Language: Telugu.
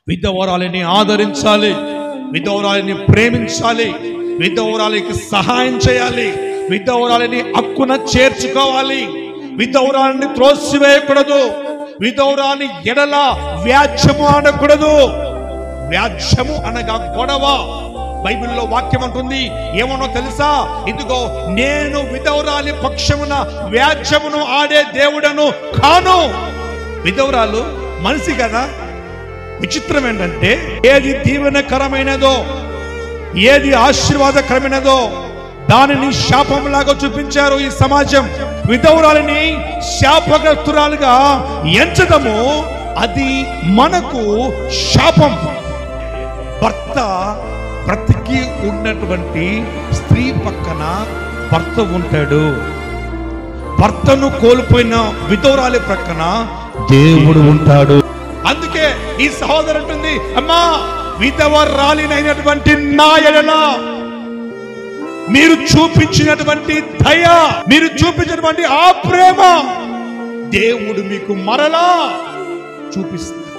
విధవరాలిని ఆదరించాలి, విధవరాలిని ప్రేమించాలి, విధవరాలికి సహాయం చేయాలి, విధవరాలిని హక్కున చేర్చుకోవాలి, విధవరాలిని త్రోసివేయకూడదు, విధవరాలి ఎడల వ్యాజ్యము ఆడకూడదు. వ్యాజ్యము అనగా గొడవ. బైబిల్లో వాక్యం అంటుంది, ఏమనో తెలుసా? ఇదిగో నేను విధవరాలి పక్షమున వ్యాజ్యమును ఆడే దేవుడను కాను. విధవరాలు మనిషి కదా. విచిత్రం ఏంటంటే, ఏది దీవెనకరమైనదో, ఏది ఆశీర్వాదకరమైనదో దానిని శాపంలాగా చూపించారు ఈ సమాజం. విధవరాలిని శాపగ్రస్తురాలుగా ఎంచడము అది మనకు శాపం. భర్త బ్రతికి ఉన్నటువంటి స్త్రీ పక్కన భర్త ఉంటాడు, భర్తను కోల్పోయిన విధవరాలి ప్రక్కన దేవుడు ఉంటాడు. అందుకే ఈ సహోదరు అంటుంది, అమ్మా విధవరాలినైనటువంటి నా ఎడల మీరు చూపించినటువంటి దయ, మీరు చూపించినటువంటి ఆ ప్రేమ దేవుడు మీకు మరలా చూపిస్తారు.